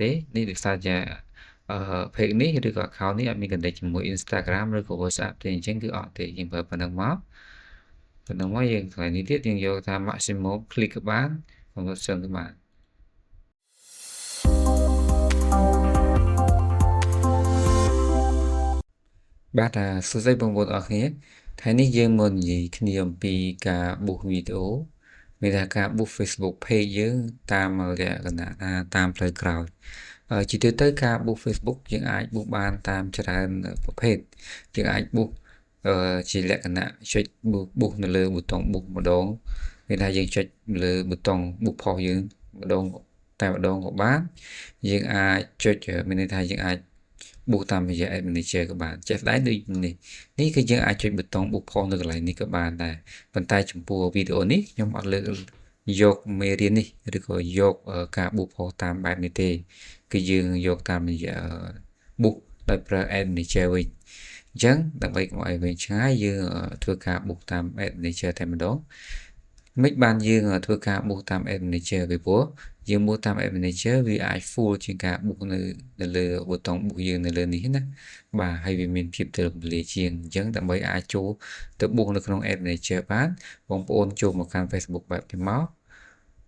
ទេនេះដោយសារជាpage នេះឬក៏ account នេះអត់មាន connect ជាមួយ Instagram ឬក៏ WhatsApp ទេអញ្ចឹងគឺអត់ទេយើងប្រើប៉ុណ្ណឹងមកយើងកន្លែងនេះទៀតយើងយកថា maximum click ក៏បាន conversion ក៏បានបាទសួស្តីបងប្អូនអរគ្នាថ្ងៃនេះយើងមកនិយាយគ្នាអំពីការប៊ូសវីដេអូមានថាការប៊ូស Facebook page យើងតាមលក្ខណៈតាមផ្លូវក្រោយជាទូទៅការប៊ូស Facebook យើងអាចប៊ូសបានតាមច្រើនប្រភេទយើងអាចប៊ូសជាលក្ខណៈចុចប៊ូសនៅលើប៊ូតុងប៊ូសម្ដងមានថាយើងចុចលើប៊ូតុងប៊ូសផុសយើងម្ដងតែម្ដងក៏បានយើងអាចចុចមានន័យថាយើងអាចប៊ូសតាមរយៈ Ad Manager ក៏បានចេះស្ដែងដូចនេះគឺយើងអាចចុចប៊ូតុងប៊ូសផុសនៅកន្លែងនេះក៏បានដែរប៉ុន្តែចំពោះវីដេអូនេះខ្ញុំអត់លើកយកមេរៀននេះឬក៏យកការប៊ូសផុសតាមបែបនេះទេគឺយើងយកតាមរយៈប៊ូសដោយប្រើ Ad Manager វិញអញ្ចឹងដើម្បីកុំឲ្យវែងឆ្ងាយយើងធ្វើការប៊ូសតាម Ad Manager តែម្ដងមិនបានយើងធ្វើការប៊ូសតាម Ad Manager ពីព្រោះយើងប៊ូសតាម Ad Manager វាអាច full ជាងការប៊ូសនៅលើប៊ូតុងប៊ូសយើងនៅលើនេះណាបាទហើយវាមានភាពទូលំទូលាយជាងអញ្ចឹងដើម្បីអាចចូលទៅប៊ូសនៅក្នុង Ad Manager បានបងប្អូនចូលមកកាន់ Facebook បែបនេះមក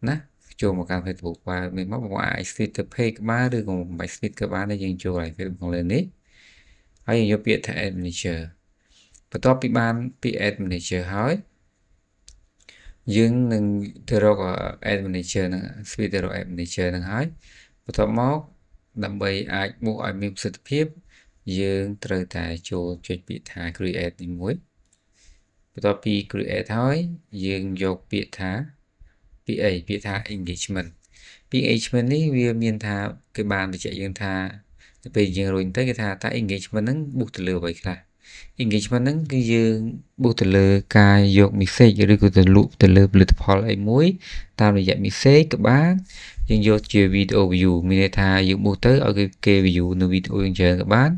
ណាចូលមកកាន់ Facebook បែបនេះមកបងអាច split ទៅ page ក៏បានឬក៏មិនបាច់ split ក៏បានដែរយើងចូលឲ្យ Facebook ខាងលើនេះហើយយើងយកពាក្យថា Ad Manager បន្ទាប់ពីបានពាក្យ Ad Manager ហើយយើងនឹងទៅរក Ad Manager ហ្នឹង split ទៅរក Ad Manager ហ្នឹងហើយបន្ទាប់មកដើម្បីអាចប៊ូសឲ្យមានប្រសិទ្ធភាពយើងត្រូវតែចូលចុចពាក្យថា create នេះមួយបន្ទាប់ពី create ហើយយើងយកពាក្យថាពាក្យថា engagement ពាក្យ engagement នេះវាមានថាគេបានបញ្ជាក់យើងថាទៅពេលយើងរុញទៅគេថាតើ engagement ហ្នឹងប៊ូសទៅលើអ្វីខ្លះ engagement ហ្នឹងគឺយើងប៊ូសទៅលើការយក message ឬក៏ទៅលក់ទៅលើផលិតផលអីមួយតាមរយៈ message ក៏បានយើងយកជា video view មានន័យថាយើងប៊ូសទៅឲ្យគេ view នៅ video យើងច្រើនក៏បាន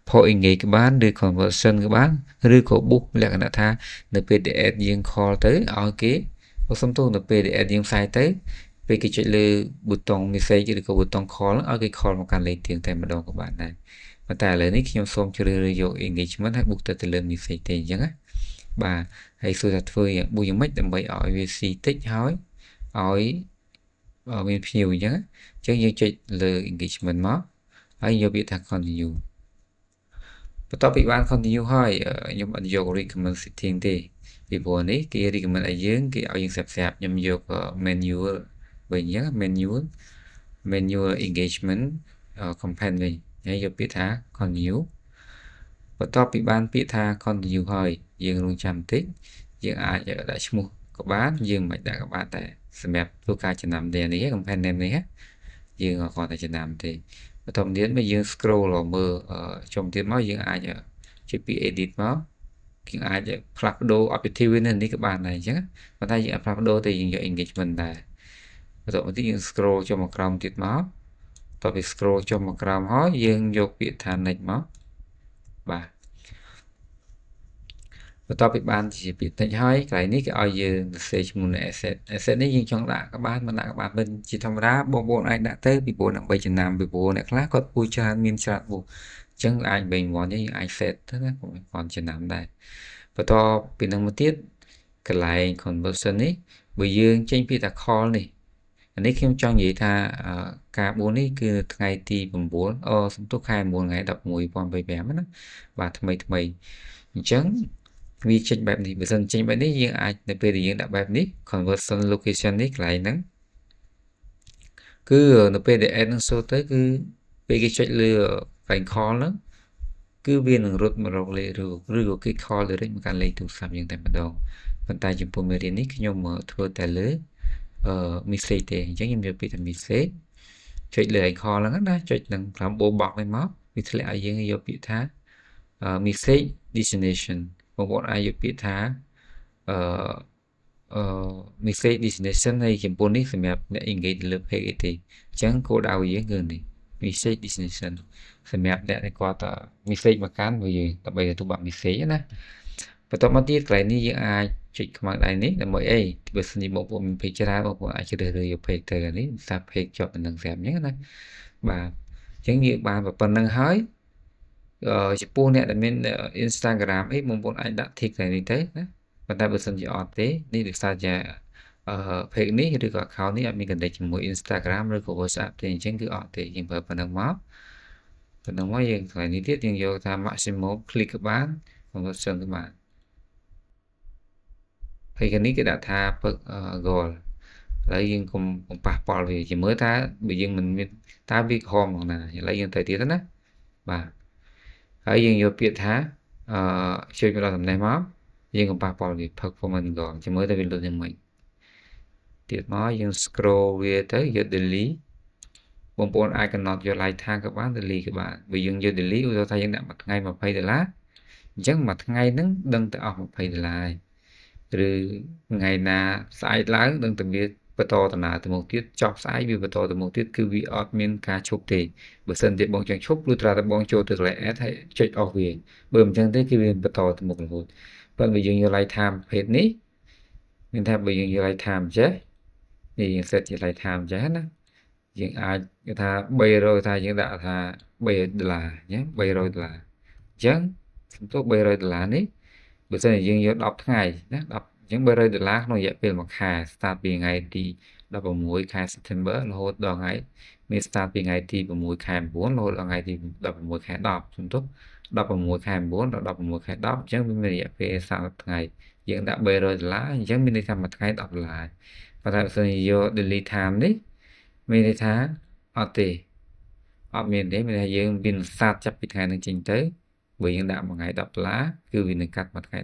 for engage ក៏បានឬ conversion ក៏បានឬក៏ប៊ូសលក្ខណៈថានៅពេលដែល ad យើង call ទៅឲ្យគេសំទោសនៅពេលដែល ad យើងផ្សាយទៅពេលគេចុចលើប៊ូតុង message ឬក៏ប៊ូតុង call ឲ្យគេ call មកកាន់លេខទៀងតែម្ដងក៏បានដែរប៉ុន្តែឥឡូវនេះខ្ញុំសូមជ្រើសរើសយក engagement ហើយប៊ូសទៅលើ message ទេអញ្ចឹងណាបាទហើយសួរថាធ្វើប៊ូសយ៉ាងម៉េចដើម្បីឲ្យវាស៊ីតិចហើយឲ្យមានភ្ញៀវអញ្ចឹងយើងចុចលើ engagement មកហើយយកពាក្យថា continue បន្ទាប់ពីបាន continue ហើយខ្ញុំអត់យក recommend setting ទេពីព្រោះនេះគេ recommend ឲ្យយើងគេឲ្យយើងស្រាប់ខ្ញុំយក manual វិញអញ្ចឹង manual engagement campaign វិញហើយយកពាក្យថា continue បន្ទាប់ពីបានពាក្យថា continue ហើយយើងរងចាំបន្តិចយើងអាចដាក់ឈ្មោះក៏បានយើងមិនដាក់ក៏បានតែសម្រាប់ធ្វើការចំណាំនេះ campaign name នេះយើងគ្រាន់តែចំណាំទេបន្ទាប់ទៀតមកយើង scroll មើលចុងទៀតមកយើងអាចចុចពី edit មកយើងអាចផ្លាស់ប្ដូរ objective នេះក៏បានដែរអញ្ចឹងប៉ុន្តែយើងអាចផ្លាស់ប្ដូរតែយើងយក engagement ដែរបន្ទាប់មកទៀតយើង scroll ចុះមកក្រោមទៀតមកបន្ទាប់ពី scroll ចុះមកក្រោមហើយយើងយកពាក្យថា next មកបាទបន្ទាប់ពីបានជាពាក្យ next ហើយកន្លែងនេះគេឲ្យយើងសរសេរឈ្មោះនៃ asset នេះយើងចង់ដាក់ក៏បានមិនដាក់ក៏បានមិនជាធម្មតាបងប្អូនអាចដាក់ទៅពីព្រោះដើម្បីចំណាំពីព្រោះអ្នកខ្លះគាត់ពូច្រើនមានច្រើនពូអញ្ចឹងអាចវិញមកយើងអាច set ទៅណាគាត់ចំណាំដែរបន្ទាប់ពីនឹងមកទៀតកន្លែង conversion នេះបើយើងចេញពាក្យថា call នេះអានេះខ្ញុំចង់និយាយថាការបួននេះគឺថ្ងៃទី9សំទុះខែ9ថ្ងៃ11 2025ណាបាទថ្មីអញ្ចឹងវាចេញបែបនេះបើសិនចេញបែបនេះយើងអាចនៅពេលដែលយើងដាក់បែបនេះ conversion location នេះកន្លែងហ្នឹងគឺនៅពេលដែល ad នឹង show ទៅគឺពេលគេចុចលើកន្លែង call ហ្នឹងគឺវានឹងរត់មករកលេខឬក៏គេ call direct មកកាន់លេខទូរស័ព្ទយើងតែម្ដងប៉ុន្តែចំពោះមេរៀននេះខ្ញុំធ្វើតែលើmessage ទេអញ្ចឹងខ្ញុំយកពាក្យថា message ចុចលើ icon ហ្នឹងណាចុចនឹងក្រោម box នេះមកវាធ្លាក់ឲ្យយើងយកពាក្យថា message destination បងប្អូនអាចយកពាក្យថាmessage destination ហើយចំពោះនេះសម្រាប់អ្នក engage លើ page ទេអញ្ចឹងគោលដៅយើងគឺនេះ message destination សម្រាប់អ្នកដែលគាត់ message មកកាន់យើងដើម្បីទទួលបាន message ណាបន្ទាប់មកទៀតកន្លែងនេះយើងអាចចុចខ្មៅដៃនេះដើម្បីអីបើសិនជាបងប្អូនមាន page ច្រើនបងប្អូនអាចជ្រើសរើសយក page ទៅនេះថា page ជាប់នឹងស្រាប់អញ្ចឹងណា បាទអញ្ចឹងយើងបានប៉ុណ្្នឹងហើយចំពោះអ្នកដែលមាន Instagram អីបងប្អូនអាចដាក់ tick តែនេះទៅណាប៉ុន្តែបើសិនជាអត់ទេនេះដោយសារជាpage នេះឬក៏ account នេះអត់មាន connect ជាមួយ Instagram ឬក៏ WhatsApp ទេអញ្ចឹងគឺអត់ទេយើងប្រើប៉ុណ្្នឹងមកយើងកន្លែងនេះទៀតយើងយកថា maximum click ក៏បានconversion ក៏បានហើយខាងនេះគេដាក់ថា goal ហើយយើងកុំប៉ះពាល់វាជាមើលថាបើយើងមិនមានតើវាក្រហមក្នុងណាឥឡូវយើងទៅទៀតណាបាទហើយយើងយកពាក្យថាជួយមកដល់តំណែងមកយើងកុំប៉ះពាល់វា performance goal ជាមើលទៅវាលុបយ៉ាងម៉េចទៀតមកយើង scroll វាទៅយក delete បងប្អូនអាចកំណត់យក lifetime ក៏បាន delete ក៏បានបើយើងយក delete ឧទាហរណ៍ថាយើងដាក់មួយថ្ងៃ$20អញ្ចឹងមួយថ្ងៃហ្នឹងដឹងតែអស់$20ហើយឬថ្ងៃណាស្អែកឡើងដឹងតែវាបន្តដំណើរទៅមុខទៀតចប់ស្អែកវាបន្តទៅមុខទៀតគឺវាអត់មានការឈប់ទេបើសិនជាបងចង់ឈប់លុះត្រាតែបងចូលទៅកន្លែង add ហើយចុចអស់វាបើមិនចឹងទេគឺវាបន្តទៅមុខរហូតប៉ុន្តែបើយើងយក lifetime ប្រភេទនេះមានថាបើយើងយក lifetime ចេះនេះយើង set ជា lifetime ចេះណាយើងអាចគេថា300ថាយើងដាក់ថា$3ញ៉េ$300អញ្ចឹងសំទោស$300នេះបើសិនជាយើងយក10ថ្ងៃណា10អញ្ចឹង$300ក្នុងរយៈពេល1ខែ start ពីថ្ងៃទី16ខែ September រហូតដល់ថ្ងៃមាន start ពីថ្ងៃទី6ខែ9រហូតដល់ថ្ងៃទី16ខែ10សំទោស16ខែ9ដល់16ខែ10អញ្ចឹងវាមានរយៈពេល30ថ្ងៃយើងដាក់$300អញ្ចឹងមានន័យថាមួយថ្ងៃ$10ប៉ុន្តែបើសិនជាយក delete time នេះមានន័យថាអត់ទេអត់មានទេមានន័យថាយើងមានសាតចាប់ពីថ្ងៃនឹងចេញទៅបើយើងដាក់មួយថ្ងៃ$10គឺវានឹងកាត់មួយថ្ងៃ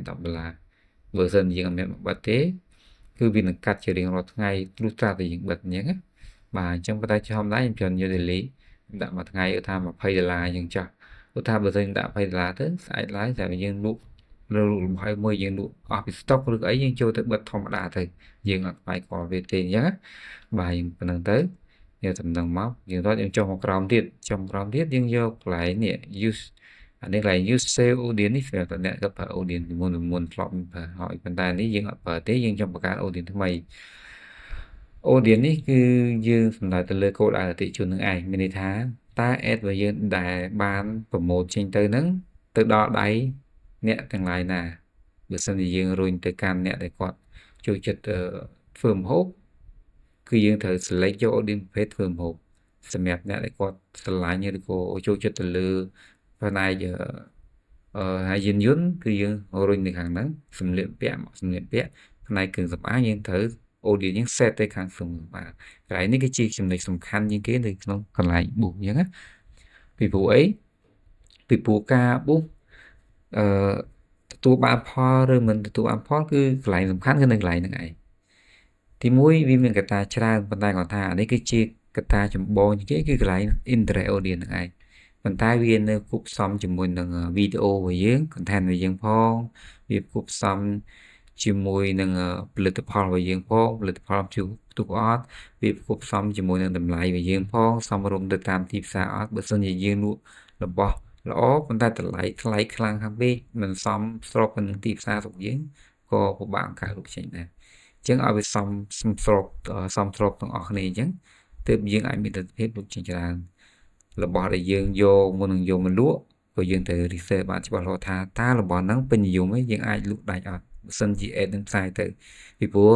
$10បើសិនយើងអត់មានបិទទេគឺវានឹងកាត់ជារៀងរាល់ថ្ងៃលុះត្រាតែយើងបិទអញ្ចឹងណាបាទអញ្ចឹងប៉ុន្តែធម្មតាខ្ញុំច្រើនយក delete ដាក់មួយថ្ងៃថា$20អញ្ចឹងចាស់ឧទាហរណ៍បើសិនដាក់$20ទៅស្អែកឡើងតែយើងលក់ហើយមួយយើងលក់អស់ពី stock ឬអីយើងចូលទៅបិទធម្មតាទៅយើងអត់បាយខលវាទេអញ្ចឹងណាបាទយើងប៉ុណ្្នឹងទៅយកតំណឹងមកយើងរត់យើងចុះមកក្រោមទៀតយើងយកកន្លែងនេះ use អានេះកន្លែង use save audience នេះសម្រាប់អ្នកក៏ប្រើ audience មុនធ្លាប់ប្រើហើយប៉ុន្តែនេះយើងអត់ប្រើទេយើងចង់បង្កើត audience ថ្មី audience នេះគឺយើងសំដៅទៅលើគោលដៅអតិថិជននឹងឯងមានន័យថាតើ ad របស់យើងដែលបានប្រម៉ូទចេញទៅហ្នឹងទៅដល់ដៃអ្នកទាំងឡាយណាបើសិនជាយើងរុញទៅកាន់អ្នកដែលគាត់ចូលចិត្តធ្វើម្ហូបគឺយើងត្រូវ select យក audience ប្រភេទធ្វើម្ហូបសម្រាប់អ្នកដែលគាត់ស្រឡាញ់ឬក៏ចូលចិត្តទៅលើផ្នែកហើយយានយន្តគឺយើងរុញទៅខាងហ្នឹងសម្លៀកពាក់ផ្នែកគ្រឿងសម្អាងយើងត្រូវ audience យើង set ទៅខាងក្នុងបាទកន្លែងនេះគឺជាចំណុចសំខាន់ជាងគេនៅក្នុងកន្លែង book អញ្ចឹងណាពីព្រោះអីពីព្រោះការ book ទទួលបានផលឬមិនទទួលបានផលគឺកន្លែងសំខាន់គឺនៅកន្លែងហ្នឹងឯងទី1វាមានកត្តាច្រើនប៉ុន្តែគាត់ថានេះគឺជាកត្តាចម្បងជាងគេគឺកន្លែង interest audience ហ្នឹងឯងប៉ុន្តែវានៅគប់ផ្សំជាមួយនឹងវីដេអូរបស់យើង content របស់យើងផងវាគប់ផ្សំជាមួយនឹងផលិតផលរបស់យើងផងផលិតផលជួទុកអត់វាគប់ផ្សំជាមួយនឹងតម្លៃរបស់យើងផងសមរម្យទៅតាមទីផ្សារអត់បើសិនជាយើងលក់របស់ល្អប៉ុន្តែតម្លៃថ្លៃខ្លាំងខាងពេកមិនសមស្របនឹងទីផ្សាររបស់យើងក៏ពិបាកបង្កើតរូបចេញដែរអញ្ចឹងឲ្យវាសមស្របទាំងអស់គ្នាអញ្ចឹងទើបយើងអាចមានលទ្ធភាពលក់ចេញច្រើនរបស់ដែលយើងយកមុននឹងយកមកលក់ក៏យើងត្រូវ research បានច្បាស់លាស់ថាតើរបស់ហ្នឹងពេញនិយមទេយើងអាចលក់ដាច់អត់បើសិនជា ad នឹងផ្សាយទៅពីព្រោះ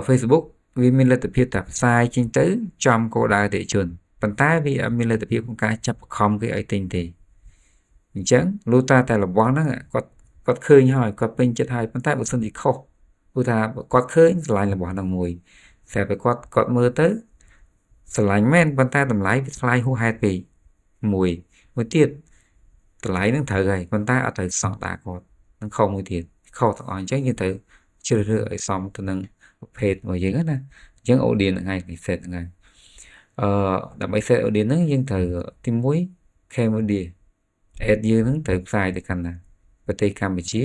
Facebook វាមានលទ្ធភាពតែផ្សាយចេញទៅចំគោលដៅអតិថិជនប៉ុន្តែវាអត់មានលទ្ធភាពក្នុងការចាប់បង្ខំគេឲ្យទិញទេអញ្ចឹងលុះតែរបស់ហ្នឹងគាត់ឃើញហើយគាត់ពេញចិត្តហើយប៉ុន្តែបើសិនជាខុសព្រោះថាគាត់ឃើញឆ្លាញ់របស់ហ្នឹងមួយស្រាប់តែគាត់មើលទៅឆ្លាញ់មែនប៉ុន្តែតម្លៃវាថ្លៃហួសហេតុពេកមួយទៀតតម្លៃហ្នឹងត្រូវហើយប៉ុន្តែអត់ត្រូវសង្កតាគាត់នឹងខុសមួយទៀតខុសទាំងអស់អញ្ចឹងយើងត្រូវជ្រើសរើសឲ្យសមទៅនឹងប្រភេទរបស់យើងណាអញ្ចឹង audience ហ្នឹងឯង set ហ្នឹងដើម្បី set audience ហ្នឹងយើងត្រូវទី1 Cambodia ad យើងហ្នឹងត្រូវផ្សាយទៅកាន់ណាប្រទេសកម្ពុជា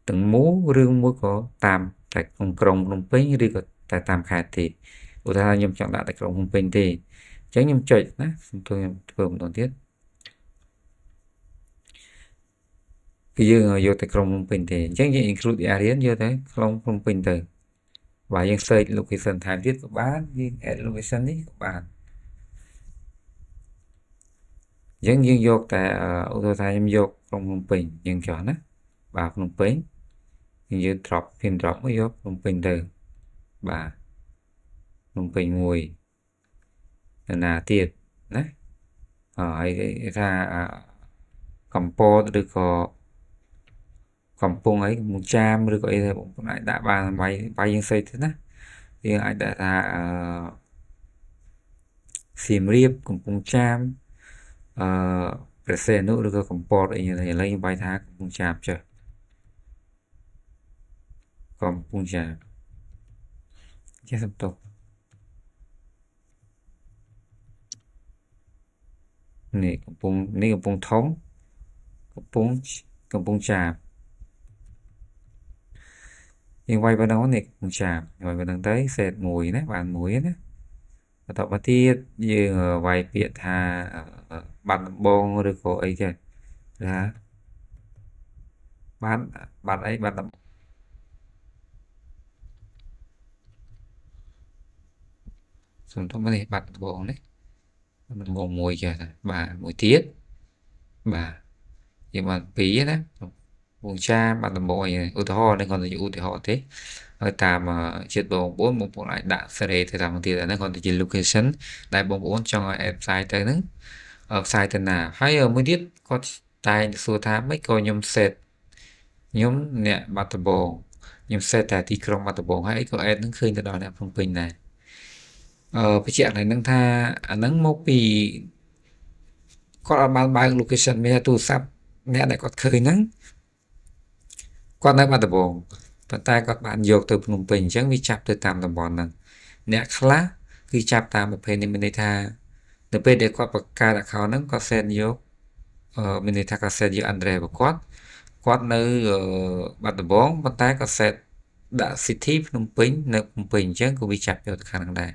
ទាំងមូលឬមួយក៏តាមតែក្នុងក្រុងភ្នំពេញឬក៏តែតាមខេត្តទេឧទាហរណ៍ខ្ញុំចង់ដាក់តែក្រុងភ្នំពេញទេអញ្ចឹងខ្ញុំចុចណាខ្ញុំធ្វើម្ដងទៀតគឺយើងយកតែក្រុងភ្នំពេញទេអញ្ចឹងយើង include the area យកតែក្រុងភ្នំពេញទៅបាទយើង search location ថែមទៀតក៏បានយើង add location នេះក៏បាន Dân dương dột tại ô tô thay em dột trong Phnom Penh dân chọn á bà Phnom Penh dương drop pin drop mới dột Phnom Penh từ bà Phnom Penh mùi là tiệt đấy ấy ra cầm po được có cầm pung ấy một trăm được gọi là lại đã bà bay bay dân xây thế á thì ai đã ra Siem Reap cầm pung trăm present nữa được có cầm po đấy như thế lấy bay thác cầm pung trăm chưa cầm pung trăm chết sắp tục này cầm pung thống cầm pung tràm nhưng quay vào đó này cầm tràm rồi vào đằng tới sệt mùi đấy bạn mùi đấy và tập bắt tiết như vài biệt hà bạn bông được có ấy kìa là bạn bạn ấy bạn làm xong đó mới bạn bông đấy bạn bông mùi kìa bà mùi tiết bà nhưng mà phí đó vùng cha bạn làm bông này ưu ho nên còn là ưu thì họ thế hơi tạm chết bông bốn bông lại đã sẽ để thì làm thì là nó còn thì location đại bông bốn cho website tới nữa website tên nào hay ở mới biết có tài số tháng mấy coi nhom set nhóm nè bắt bông nhom set tại thì trong bắt bông hay có em nó khơi từ đó nè phong bình này cái chuyện này nâng tha nâng một vì có bán bán location bây giờ tu sắp nè lại có khơi nắng con nói bắt bông phần tay các bạn dọc từ Phnom Penh chẳng vì chạp từ tam tầm bọn nâng nè khá khi chạp tam một bên mình tha từ bên để có bậc ca đã khó nâng có sen dọc mình tha có sen dọc Andre và quát nơi bắt bóng phần tay có sen đã city Phnom Penh nơi Phnom Penh chẳng cũng bị chạp vô khả năng này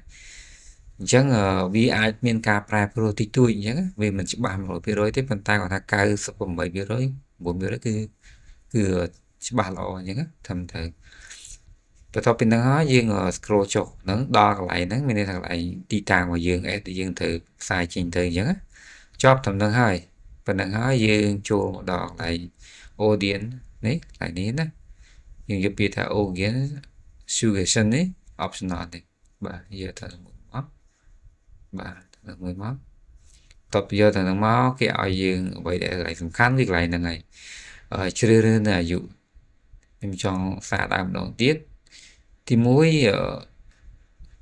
chẳng vì ai miền ca prai pro thì tôi chẳng vì mình chỉ bàn rồi phía rồi tiếp phần tay của ta cao sắp bằng 7 phía rồi 4 phía đó cứ chỉ bàn lộ những thầm thử và thôi bên đó dương scroll chụp nó đo lại nó mình thằng lại đi tàng vào dương ấy thì dương thử sai trình từ những chóp thầm thằng hai bên đó dương chua đo lại audience đấy lại đến đó dương giúp biết là audience suggestion ấy optional này và giờ thằng móc và thằng người móc tập giờ thằng móc cái ai dương vậy để lại sầm khăn việc lại là ngày chưa nên là dụ em chọn xả đam đầu tiết thì mỗi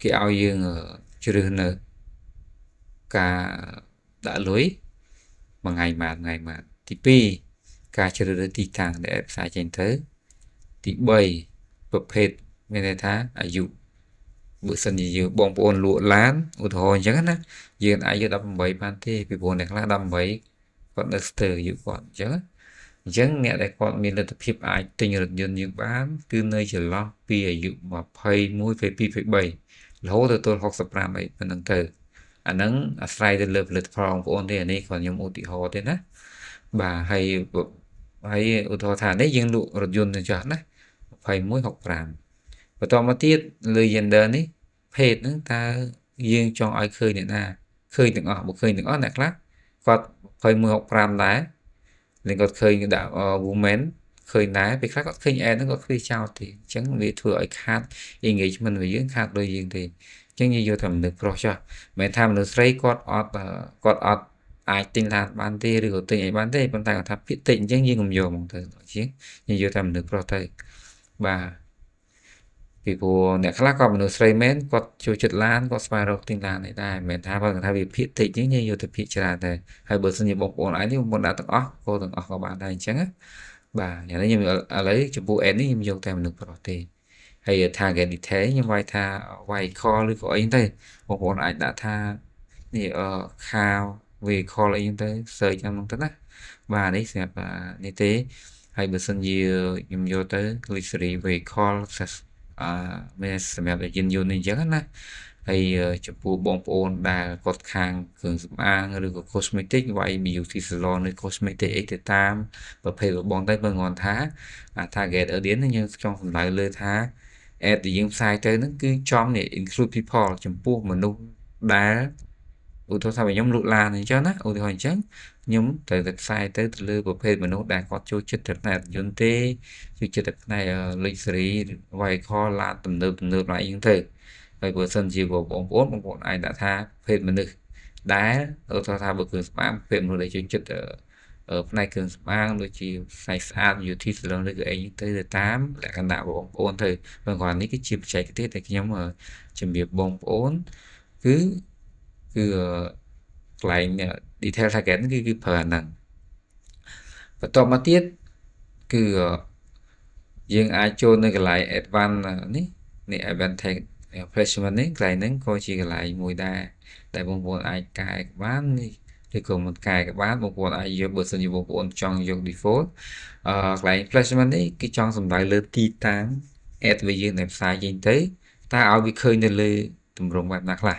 cái ao dương chưa được nữa cả đã lưới mà ngày mà thì pi cả chưa được thì thằng để xài trên thế thì bay bậc hết nên thá dụ bữa sân gì bong bồn lụa lán ủa thôi chẳng á dương ai giờ đâm bảy ban thế vì bồn này là đâm bảy còn đất từ dụ còn chứ chẳng nghe đại con mình là tập hiệp ai tình rồi dần dần bán cứ nơi chỉ lo pi ở dụ mà pay mũi phải pi phải bảy lỗ từ tôi học sập ram ấy phần năng từ anh nắng slide từ lớp lượt phòng của anh thì này còn nhóm ô tị hồ thế đó bà hay ô tô thả đấy dân lụ rồi dần dần chọn đấy pay mũi học ram và to mà tiết lời dần đơn ấy phê nữa ta riêng cho ai khơi này nè khơi từng ở một khơi từng ở này khác còn pay mũi học ram đá nên có khơi đạo woman khơi ná vì khác có khơi em nó có khơi chào thì chẳng vì thừa ở khác ý nghĩ mình về dưới khác đôi riêng thì chẳng như vô thầm được pro cho mẹ tham được thấy cột ọt ai tin là ban tê được tình ấy ban tê ban tay của tháp fit tịnh chẳng như ngầm dồ một thời chiến như vô thầm được pro thầy bà vì cô nè khác còn được thấy mến có chú chật lan có spiral tin là này đây mẹ tham vào thay vì fit tịnh chứ như vô tập fit ra này hay bữa sinh nhật bóng bóng ấy thì một đã từng óc cô từng óc của bạn đây chẳng á bà nhà nó như lấy chụp bộ em ấy vô thầm được pro thì hay tha cái đi thế nhưng vai tha vai khoឬក៏អីទេបងប្អូនអាចដាក់ថានេះខាវវាខលអីទៅ search តាមនោះទៅណាបាទនេះសម្រាប់នេះទេហើយបើសិនជាខ្ញុំយកទៅ click series vehicle មានសម្រាប់យានយន្តនេះអញ្ចឹងណាហើយចំពោះបងប្អូនដែលគាត់ខាងគ្រឿងសម្អាងឬក៏ cosmetic វាយ beauty salon ឬ cosmetic អីទៅតាមប្រភេទរបស់តែបើងន់ថា target audience យើងចង់សម្ដៅលើថា ad ដែលយើងផ្សាយទៅហ្នឹងគឺចំនេះ include people ចំពោះមនុស្សដែល ឧទាហរណ៍ថាខ្ញុំលក់ឡានអញ្ចឹងណាឧទាហរណ៍អញ្ចឹងខ្ញុំត្រូវតែផ្សាយទៅលើប្រភេទមនុស្សដែលគាត់ចូលចិត្តទៅផ្នែករថយន្តទេចូលចិត្តទៅផ្នែក luxury vehicle ឡានទំនើបឡើងអីហ្នឹងទៅហើយបើសិនជាបងប្អូនអាចដាក់ថាប្រភេទមនុស្សដែលឧទាហរណ៍ថាបើគ្រឿងសម្អាងប្រភេទមនុស្សដែលចូលចិត្តផ្នែកគ្រឿងសម្អាងដូចជាផ្នែកស្អាត beauty salon ឬក៏អីទៅតាមលក្ខណៈបងប្អូនទៅបើគ្រាន់នេះគឺជាបច្ចេកទេសដែលខ្ញុំជំរាបបងប្អូនគឺកន្លែង detail target គឺប្រើហ្នឹងបន្តមកទៀតគឺយើងអាចចូលនៅកន្លែង advanced នេះ advanced placement នេះកន្លែងហ្នឹងក៏ជាកន្លែងមួយដែរដែលបងប្អូនអាចកែបាននេះឬក៏មិនកែក៏បានបងប្អូនអាចយកបើសិនជាបងប្អូនចង់យក default កន្លែង placement នេះគឺចង់សំដៅលើទីតាំង ad របស់យើងដែលផ្សាយចេញទៅតើឲ្យវាឃើញនៅលើទម្រង់បែបណាខ្លះ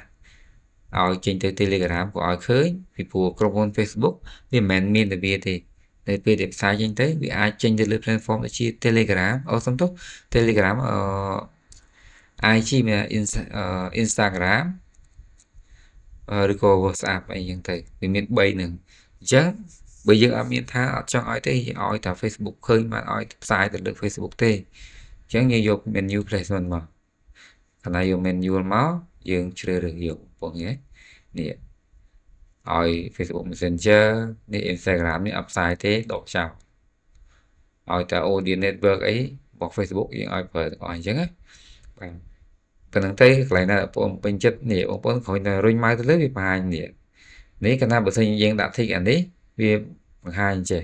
ឲ្យចេញទៅ Telegram ក៏ឲ្យឃើញពីព្រោះក្រុមហ៊ុន Facebook វាមិនមែនមានតែវាទេនៅពេលដែលផ្សាយចេញទៅវាអាចចេញទៅលើ platform ដូចជា Telegram Telegram IG មាន Instagram ឬក៏ WhatsApp អីចឹងទៅវាមាន3ហ្នឹងអញ្ចឹងបើយើងអត់មានថាអត់ចង់ឲ្យទេឲ្យតែ Facebook ឃើញបានឲ្យផ្សាយទៅលើ Facebook ទេអញ្ចឹងយើងយក menu placement មកខណៈយក menu មកយើងជ្រើសរើសយកពងនេះឲ្យ Facebook Messenger នេះ Instagram នេះអត់ផ្សាយទេដកចោលឲ្យតែ audio network អីរបស់ Facebook យើងឲ្យប្រើទាំងអស់អញ្ចឹងណាបាទប៉ុណ្្នឹងទៅកន្លែងណាបងប្អូនពេញចិត្តនេះបងប្អូនគ្រាន់តែរុញម៉ៅទៅលើវាបង្ហាញនេះកាលណាបើសិនយើងដាក់ tick អានេះវាបង្ហាញចេះ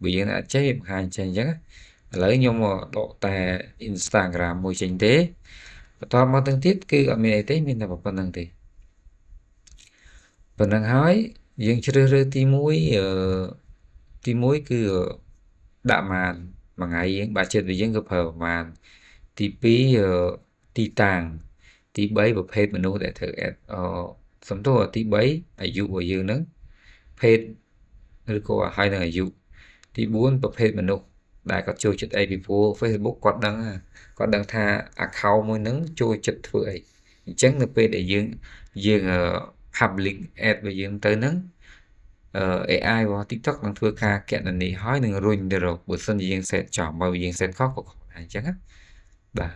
បើយើងដាក់ចេះវាបង្ហាញចេះអញ្ចឹងឥឡូវខ្ញុំមកដកតែ Instagram មួយចេញទេបន្តមកទៅទៀតគឺអត់មានអីទេមានតែប៉ុណ្្នឹងទេប៉ុណ្្នឹងហើយយើងជ្រើសរើសទី1គឺដាក់មួយថ្ងៃយើងបាច់ចិត្តរបស់យើងគឺប្រើប្រហែលទី2ទីតាំងទី3ប្រភេទមនុស្សដែលត្រូវ add សំដៅទី3អាយុរបស់យើងហ្នឹងភេទឬក៏ហើយនឹងអាយុទី4ប្រភេទមនុស្សដែលគាត់ចូលចិត្តអីពីព្រោះ Facebook គាត់ដឹងថា account មួយហ្នឹងចូលចិត្តធ្វើអីអញ្ចឹងនៅពេលដែលយើង public ad របស់យើងទៅហ្នឹងAI របស់ TikTok នឹងធ្វើការកណនាហើយនឹងរុញទៅរកបើសិនជាយើង set ចំបើយើង set ខុសក៏ខុសដែរអញ្ចឹងណាបាទ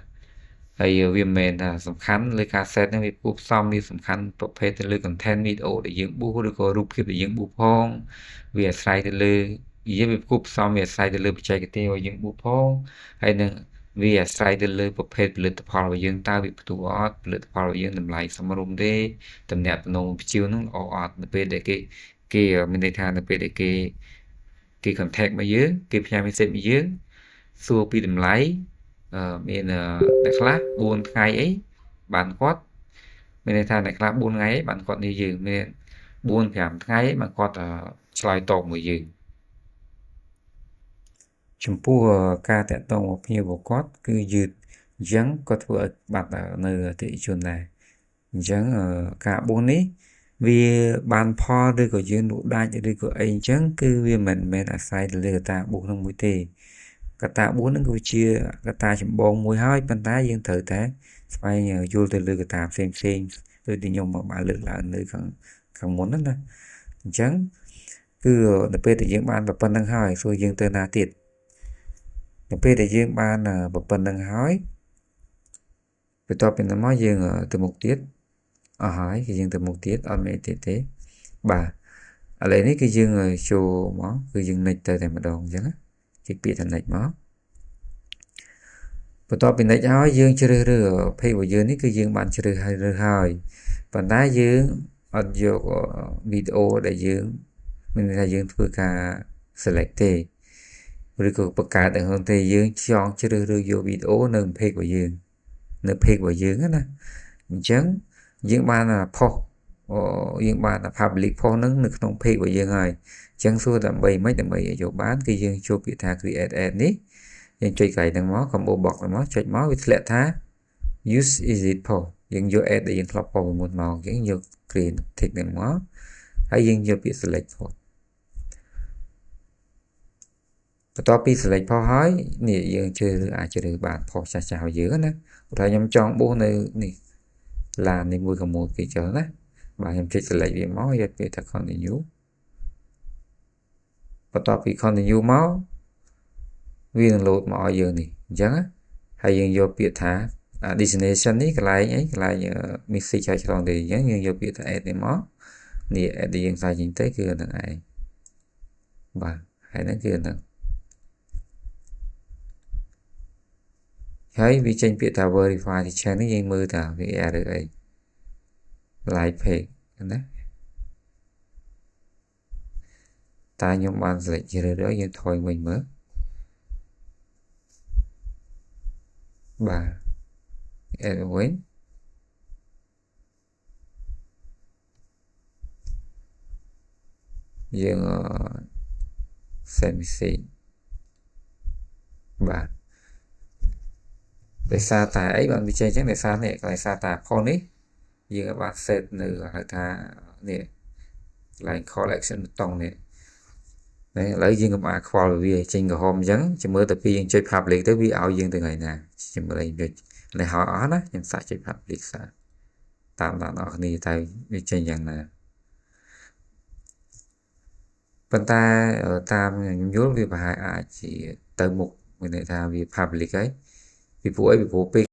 ហើយវាមិនមែនថាសំខាន់លើការ set ហ្នឹងវាពុះផ្សំវាសំខាន់ប្រភេទទៅលើ content video ដែលយើងប៊ូសឬក៏រូបភាពដែលយើងប៊ូសផងវាអាស្រ័យទៅលើវាពុះផ្សំវាអាស្រ័យទៅលើបច្ចេកទេសរបស់យើងប៊ូសផងហើយនឹងវាអាស្រ័យទៅលើប្រភេទផលិតផលរបស់យើងតើវាផ្ទុះអត់ផលិតផលរបស់យើងតម្លៃសមរម្យទេតំណាក់តំណងវិជ្ជាហ្នឹងល្អអត់នៅពេលដែលគេមានន័យថានៅពេលដែលគេ contact មកយើងគេផ្ញើ message មកយើងសួរពីតម្លៃមានអ្នកខ្លះ4ថ្ងៃអីបានគាត់មានន័យថាអ្នកខ្លះ4ថ្ងៃអីបានគាត់និយាយយើងមាន4-5ថ្ងៃអីបានគាត់ឆ្លើយតបមួយយើងចំពោះការតាក់ទងមកភ្ញៀវរបស់គាត់គឺយឺតអញ្ចឹងគាត់ធ្វើឲ្យបាត់នៅអតិថិជនដែរអញ្ចឹងការបួសនេះវាបានផលឬក៏យើងលក់ដាច់ឬក៏អីអញ្ចឹងគឺវាមិនមែនអាស្រ័យទៅលើកត្តាបួសនឹងមួយទេកត្តាបួសនឹងគឺជាកត្តាចម្បងមួយហើយប៉ុន្តែយើងត្រូវតែស្វែងយល់ទៅលើកត្តាផ្សេងដូចที่ខ្ញុំបានលើកឡើងនៅខាងមុនហ្នឹងណាអញ្ចឹងគឺនៅពេលដែលយើងបានប៉ុណ្្នឹងហើយសួរយើងទៅណាទៀតនៅពេលដែលយើងបានប៉ុណ្្នឹងហើយបន្ទាប់ពីនោះមកយើងទៅមុខទៀតអស់ហើយគឺយើងទៅមុខទៀតអត់មានទៀតទេបាទឥឡូវនេះគឺយើងចូលមកគឺយើងនិចទៅតែម្ដងអញ្ចឹងណាជាពាក្យថានិចមកបន្ទាប់ពីនិចហើយយើងជ្រើសរើសភេទរបស់យើងនេះគឺយើងបានជ្រើសហើយប៉ុន្តែយើងអត់យកវីដេអូដែលយើងមានន័យថាយើងធ្វើការ select ទេឬក៏បង្កើតឲ្យហ្នឹងទេយើងចង់ជ្រើសរើសយកវីដេអូនៅភេទរបស់យើងនៅភេទរបស់យើងណាអញ្ចឹងយើងបានផុសយើងបាន public post ហ្នឹងនៅក្នុង page របស់យើងហើយអញ្ចឹងសួរដើម្បីយកបានគឺយើងចូលពាក្យថា create ad នេះយើងចុចកន្លែងហ្នឹងមក combo box ហ្នឹងមកចុចមកវាធ្លាក់ថា use edit post យើងយក ad ដែលយើងធ្លាប់ post ពីមុនមកអញ្ចឹងយក create tick ហ្នឹងមកហើយយើងយកពាក្យ select post បន្ទាប់ពី select post ហើយនេះយើងអាចជ្រើសបាន post ចាស់ៗរបស់យើងណាព្រោះថាខ្ញុំចង់បួសនៅនេះឡាននេះមួយក៏មួយគេចុះណា បាទខ្ញុំចុច select វាមកយកពាក្យថា continue បន្ទាប់ពី continue មកវានឹង load មកឲ្យយើងនេះអញ្ចឹងហើយយើងយកពាក្យថា destination នេះកន្លែងអីកន្លែង message ឲ្យឆ្លងទៅអញ្ចឹងយើងយកពាក្យថា add នេះមកនេះ add ដែលយើងផ្សាយចេញទៅគឺហ្នឹងឯងបាទហើយហ្នឹងគឺហ្នឹងហើយវាចេញពាក្យថា verify ទី channel នេះយើងមើលថាវា error អី live page ណាតើខ្ញុំបាន select ជ្រើសរើសយើងថយវិញមើលបាទ add វិញយើង send message បាទដោយសារតែអីបានវាចេញអញ្ចឹងដោយសារនេះដោយសារតែផុសនេះយើងបាន set នៅហៅថានេះ line call action ប៊ូតុងនេះឥឡូវយើងកុំអាខ្វល់វាចេញក្រហមអញ្ចឹងចាំមើលទៅពីយើងចុច public ទៅវាឲ្យយើងទៅថ្ងៃណាចាំមើលយើងចុចនេះហើយអស់ណាខ្ញុំសាកចុច public សាតាមដល់អ្នកគ្នាតែវាចេញយ៉ាងណាប៉ុន្តែតាមខ្ញុំយល់វាប្រហែលអាចជាទៅមុខមានន័យថាវា public ហើយពីព្រោះអីពីព្រោះពេល